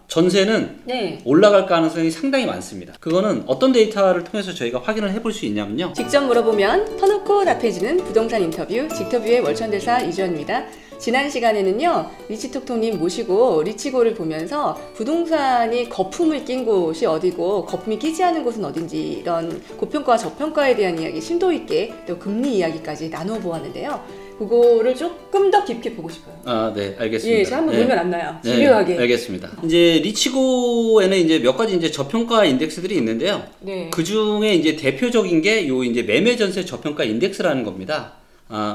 전세는 네. 올라갈 가능성이 상당히 많습니다. 그거는 어떤 데이터를 통해서 저희가 확인을 해볼 수 있냐면요. 직접 물어보면 터놓고 답해주는 부동산 인터뷰 직터뷰의 월천대사 이주연입니다. 지난 시간에는요 리치톡톡님 모시고 리치고를 보면서 부동산이 거품을 낀 곳이 어디고 거품이 끼지 않은 곳은 어딘지 이런 고평가와 저평가에 대한 이야기 심도 있게 또 금리 이야기까지 나눠보았는데요. 그거를 조금 더 깊게 보고 싶어요. 아, 네, 알겠습니다. 예, 제가 한번 보면 안 나요. 네, 집요하게. 알겠습니다. 이제 리치고에는 이제 몇 가지 이제 저평가 인덱스들이 있는데요. 네. 그 중에 이제 대표적인 게 요 이제 매매 전세 저평가 인덱스라는 겁니다.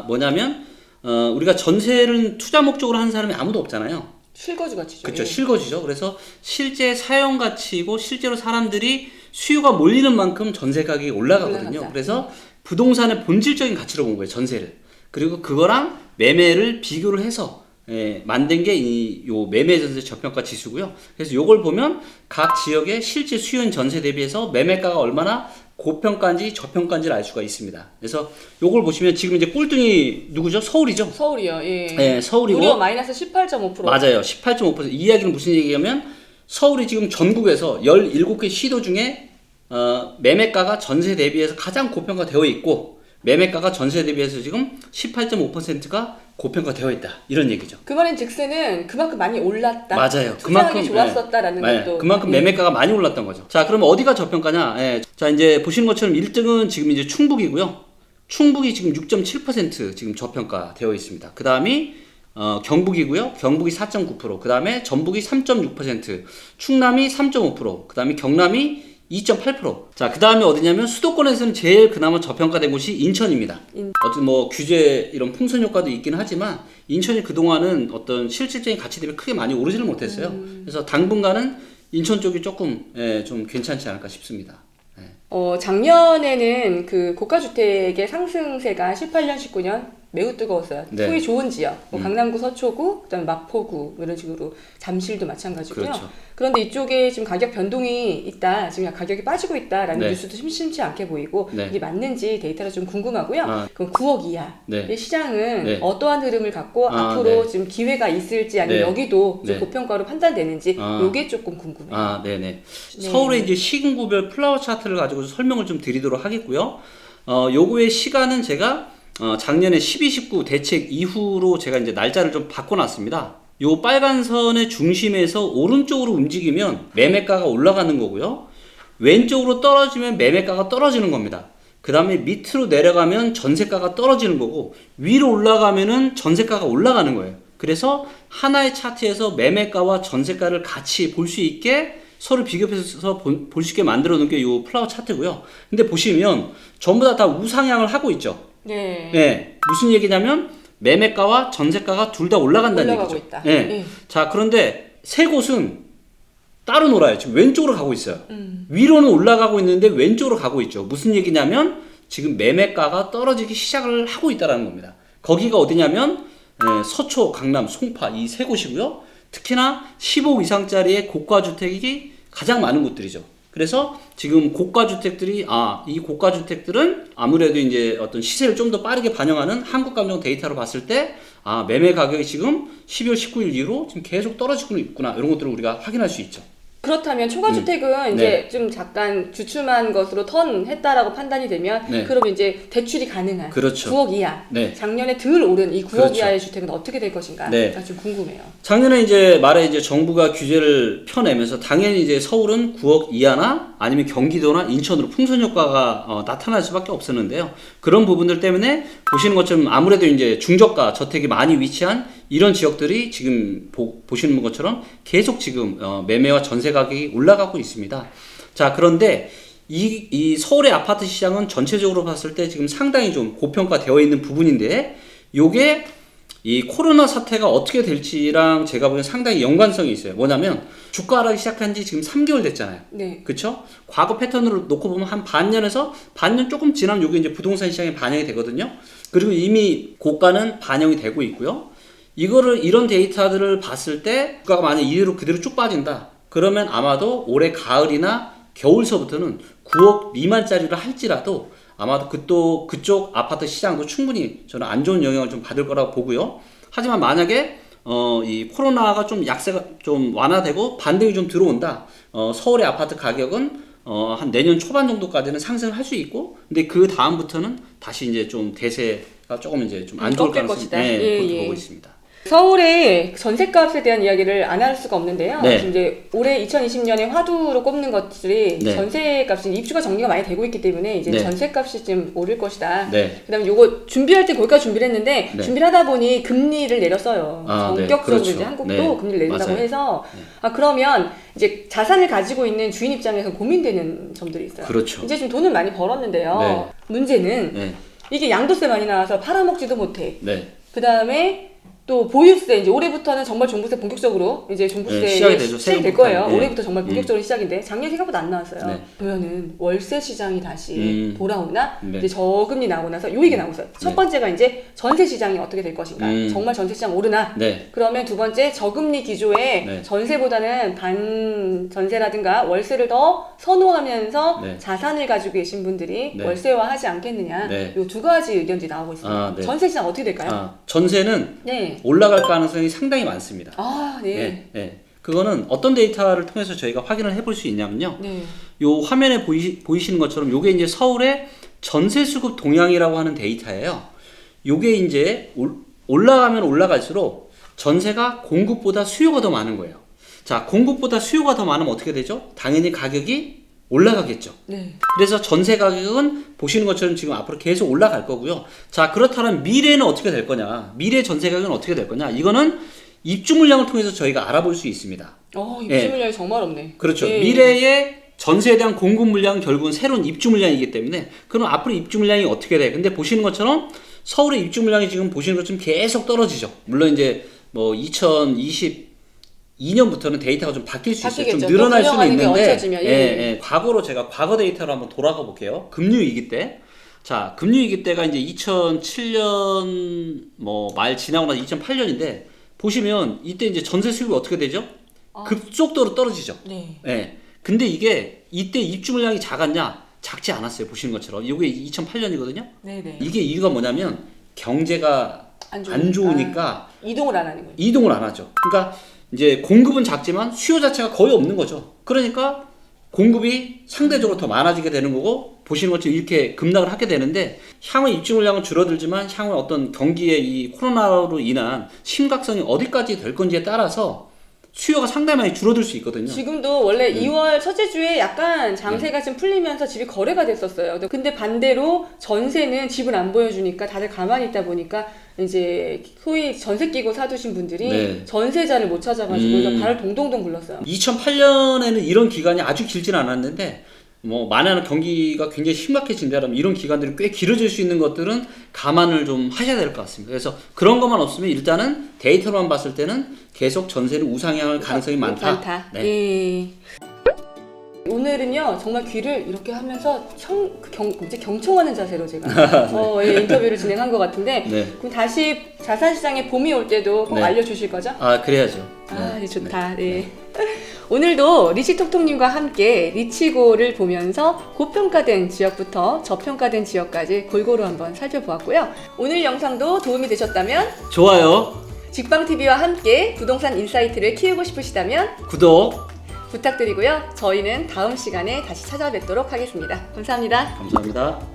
뭐냐면 우리가 전세를 투자 목적으로 하는 사람이 아무도 없잖아요. 실거주 가치죠. 그렇죠. 예. 실거주죠. 그래서 실제 사용 가치고 실제로 사람들이 수요가 몰리는 만큼 전세 가격이 올라가거든요. 올라간다. 그래서 부동산의 본질적인 가치로 본 거예요. 전세를. 그리고 그거랑 매매를 비교를 해서 만든 게 요 매매 전세 저평가 지수고요. 그래서 요걸 보면 각 지역의 실제 수요인 전세 대비해서 매매가가 얼마나 고평가인지 저평가인지를 알 수가 있습니다. 그래서 요걸 보시면 지금 이제 꼴등이 누구죠? 서울이죠? 서울이요. 예. 네, 서울이고 무려 마이너스 18.5%. 맞아요. 18.5%. 이 이야기는 무슨 얘기냐면 서울이 지금 전국에서 17개 시도 중에 매매가가 전세 대비해서 가장 고평가되어 있고 매매가가 전세 대비해서 지금 18.5%가 고평가되어 있다. 이런 얘기죠. 그 말인 즉슨은 그만큼 많이 올랐다. 맞아요. 그만큼 좋았었다라는 것도. 그만큼 매매가가 많이 올랐던 거죠. 자, 그럼 어디가 저평가냐? 자, 이제 보시는 것처럼 1등은 지금 이제 충북이고요. 충북이 지금 6.7% 지금 저평가되어 있습니다. 그 다음이 경북이고요. 경북이 4.9%, 그 다음에 전북이 3.6%, 충남이 3.5%, 그 다음에 경남이 2.8%. 자, 그 다음에 어디냐면 수도권에서는 제일 그나마 저평가된 곳이 인천입니다. 어떤 뭐 규제 이런 풍선 효과도 있긴 하지만 인천이 그동안은 어떤 실질적인 가치 대비 크게 많이 오르지를 못했어요. 그래서 당분간은 인천 쪽이 조금 좀 괜찮지 않을까 싶습니다. 작년에는 그 고가주택의 상승세가 18년, 19년 매우 뜨거웠어요. 네. 풍이 좋은 지역, 뭐 강남구, 서초구, 그다음에 마포구 이런 식으로 잠실도 마찬가지고요. 그렇죠. 그런데 이쪽에 지금 가격 변동이 있다, 지금 가격이 빠지고 있다라는 네. 뉴스도 심심치 않게 보이고 네. 이게 맞는지 데이터가 좀 궁금하고요. 그럼 9억 이하의 네. 시장은 네. 어떠한 흐름을 갖고 앞으로 네. 지금 기회가 있을지 아니면 네. 여기도 좀 네. 고평가로 판단되는지 요게 조금 궁금해요. 네네. 네. 서울의 이제 시군구별 플라워 차트를 가지고 설명을 좀 드리도록 하겠고요. 요거의 시간은 제가 작년에 12, 19 대책 이후로 제가 이제 날짜를 좀 바꿔놨습니다. 요 빨간 선의 중심에서 오른쪽으로 움직이면 매매가가 올라가는 거고요. 왼쪽으로 떨어지면 매매가가 떨어지는 겁니다. 그 다음에 밑으로 내려가면 전세가가 떨어지는 거고 위로 올라가면은 전세가가 올라가는 거예요. 그래서 하나의 차트에서 매매가와 전세가를 같이 볼 수 있게 서로 비교해서 볼 수 있게 만들어 놓은 게 요 플라워 차트고요. 근데 보시면 전부 다 우상향을 하고 있죠. 네. 네. 무슨 얘기냐면 매매가와 전세가가 둘 다 올라간다는 올라가고 얘기죠. 있다. 네. 네. 자, 그런데 세 곳은 따로 놀아요. 지금 왼쪽으로 가고 있어요. 위로는 올라가고 있는데 왼쪽으로 가고 있죠. 무슨 얘기냐면 지금 매매가가 떨어지기 시작을 하고 있다는 겁니다. 거기가 어디냐면 서초, 강남, 송파 이 세 곳이고요. 특히나 15억 이상짜리의 고가주택이 가장 많은 곳들이죠. 그래서 지금 고가주택들이 이 고가주택들은 아무래도 이제 어떤 시세를 좀 더 빠르게 반영하는 한국감정 데이터로 봤을 때 매매 가격이 지금 12월 19일 이후로 지금 계속 떨어지고 있구나 이런 것들을 우리가 확인할 수 있죠. 그렇다면 초과주택은 이제 네. 좀 잠깐 주춤한 것으로 턴했다라고 판단이 되면 네. 그러면 이제 대출이 가능한 그렇죠. 9억 이하 네. 작년에 덜 오른 이 9억 그렇죠. 이하의 주택은 어떻게 될 것인가 네. 좀 궁금해요. 작년에 이제 말에 이제 정부가 규제를 펴내면서 당연히 이제 서울은 9억 이하나 아니면 경기도나 인천으로 풍선 효과가 나타날 수밖에 없었는데요. 그런 부분들 때문에 보시는 것처럼 아무래도 이제 중저가 저택이 많이 위치한 이런 지역들이 지금 보시는 것처럼 계속 지금 매매와 전세 가격이 올라가고 있습니다. 자, 그런데 이 서울의 아파트 시장은 전체적으로 봤을 때 지금 상당히 좀 고평가되어 있는 부분인데 요게 이 코로나 사태가 어떻게 될지랑 제가 보기엔 상당히 연관성이 있어요. 뭐냐면 주가 하락이 시작한 지 지금 3개월 됐잖아요. 네. 그쵸? 과거 패턴으로 놓고 보면 한 반년에서 반년 조금 지나면 요게 이제 부동산 시장에 반영이 되거든요. 그리고 이미 고가는 반영이 되고 있고요. 이런 데이터들을 봤을 때 주가가 만약 이대로 그대로 쭉 빠진다. 그러면 아마도 올해 가을이나 겨울서부터는 9억 미만짜리를 할지라도 아마도 그쪽 아파트 시장도 충분히 저는 안 좋은 영향을 좀 받을 거라고 보고요. 하지만 만약에 이 코로나가 좀 약세가 좀 완화되고 반등이 좀 들어온다. 서울의 아파트 가격은 한 내년 초반 정도까지는 상승을 할 수 있고, 근데 그 다음부터는 다시 이제 좀 대세가 조금 이제 좀 안 좋을 꺾일 가능성이 것이다. 그렇게 보고 있습니다. 서울의 전셋값에 대한 이야기를 안 할 수가 없는데요. 네. 지금 이제 올해 2020년에 화두로 꼽는 것들이 네. 전셋값이 입주가 정리가 많이 되고 있기 때문에 이제 네. 전셋값이 좀 오를 것이다. 네. 그다음에 요거 준비할 때 거기까지 준비를 했는데 네. 준비를 하다 보니 금리를 내렸어요. 아, 네. 전격적으로 그렇죠. 이제 한국도 네. 금리를 내린다고 맞아요. 해서 네. 그러면 이제 자산을 가지고 있는 주인 입장에서 고민되는 점들이 있어요. 그렇죠. 이제 지금 돈을 많이 벌었는데요. 네. 문제는 네. 이게 양도세 많이 나와서 팔아먹지도 못해. 네. 그다음에 또 보유세 이제 올해부터는 정말 종부세 본격적으로 이제 종부세 네, 시작이 되죠. 시작될 거예요. 네. 올해부터 정말 본격적으로 시작인데 작년 생각보다 안 나왔어요. 네. 그러면은 월세 시장이 다시 돌아오나 네. 이제 저금리 나오고 나서 요 얘기 나오고 있어요. 첫 네. 번째가 이제 전세 시장이 어떻게 될 것인가. 정말 전세 시장 오르나. 네. 그러면 두 번째 저금리 기조에 네. 전세보다는 반 전세라든가 월세를 더 선호하면서 네. 자산을 가지고 계신 분들이 네. 월세화하지 않겠느냐. 네. 요 두 가지 의견들이 나오고 있습니다. 아, 네. 전세 시장 어떻게 될까요? 전세는 네. 올라갈 가능성이 상당히 많습니다. 아, 네. 네, 네. 그거는 어떤 데이터를 통해서 저희가 확인을 해볼 수 있냐면요. 네. 요 화면에 보이시는 것처럼 요게 이제 서울의 전세 수급 동향이라고 하는 데이터예요. 요게 이제 올라가면 올라갈수록 전세가 공급보다 수요가 더 많은 거예요. 자, 공급보다 수요가 더 많으면 어떻게 되죠? 당연히 가격이 올라가겠죠. 네. 그래서 전세 가격은 보시는 것처럼 지금 앞으로 계속 올라갈 거고요. 자, 그렇다면 미래는 어떻게 될 거냐? 미래 전세 가격은 어떻게 될 거냐? 이거는 입주 물량을 통해서 저희가 알아볼 수 있습니다. 입주 물량이 정말 없네. 그렇죠. 예. 미래의 전세에 대한 공급 물량은 결국은 새로운 입주 물량이기 때문에 그럼 앞으로 입주 물량이 어떻게 돼? 근데 보시는 것처럼 서울의 입주 물량이 지금 보시는 것처럼 계속 떨어지죠. 물론 이제 뭐 2022년부터는 데이터가 좀 바뀔 수 있어요. 좀 바뀌겠죠. 늘어날 또 수는 균형하는 게 있는데 얹혀지면, 예. 과거로 제가 과거 데이터로 한번 돌아가 볼게요. 금융위기 때. 자, 금융위기 때가 이제 2007년 뭐 말 지나고 나서 2008년인데 보시면 이때 이제 전세 수요가 어떻게 되죠? 급속도로 떨어지죠. 네. 예. 근데 이게 이때 입주 물량이 작았냐? 작지 않았어요. 보시는 것처럼. 이게 2008년이거든요. 네네. 이게 이유가 뭐냐면 경제가 안 좋으니까 이동을 안 하는 거예요. 이동을 안 하죠. 그러니까 이제 공급은 작지만 수요 자체가 거의 없는 거죠. 그러니까 공급이 상대적으로 더 많아지게 되는 거고 보시는 것처럼 이렇게 급락을 하게 되는데 향후 입주 물량은 줄어들지만 향후 어떤 경기의 이 코로나로 인한 심각성이 어디까지 될 건지에 따라서 수요가 상당히 많이 줄어들 수 있거든요. 지금도 원래 2월 첫째 주에 약간 장세가 좀 풀리면서 집이 거래가 됐었어요. 근데 반대로 전세는 집을 안 보여주니까 다들 가만히 있다 보니까 이제 소위 전세 끼고 사두신 분들이 네. 전세자를 못 찾아가지고 그래서 발을 동동동 굴렀어요. 2008년에는 이런 기간이 아주 길지는 않았는데 뭐 만약에 경기가 굉장히 심각해진다면 이런 기간들이 꽤 길어질 수 있는 것들은 감안을 좀 하셔야 될 것 같습니다. 그래서 그런 것만 없으면 일단은 데이터로만 봤을 때는 계속 전세는 우상향할 가능성이 많다. 네. 예. 오늘은요 정말 귀를 이렇게 하면서 이제 경청하는 자세로 제가 인터뷰를 진행한 것 같은데 네. 그럼 다시 자산시장에 봄이 올 때도 꼭 네. 알려주실 거죠? 아, 그래야죠. 네, 좋다. 네. 오늘도 리치톡톡님과 함께 리치고를 보면서 고평가된 지역부터 저평가된 지역까지 골고루 한번 살펴보았고요. 오늘 영상도 도움이 되셨다면 좋아요, 직방TV와 함께 부동산 인사이트를 키우고 싶으시다면 구독 부탁드리고요. 저희는 다음 시간에 다시 찾아뵙도록 하겠습니다. 감사합니다. 감사합니다.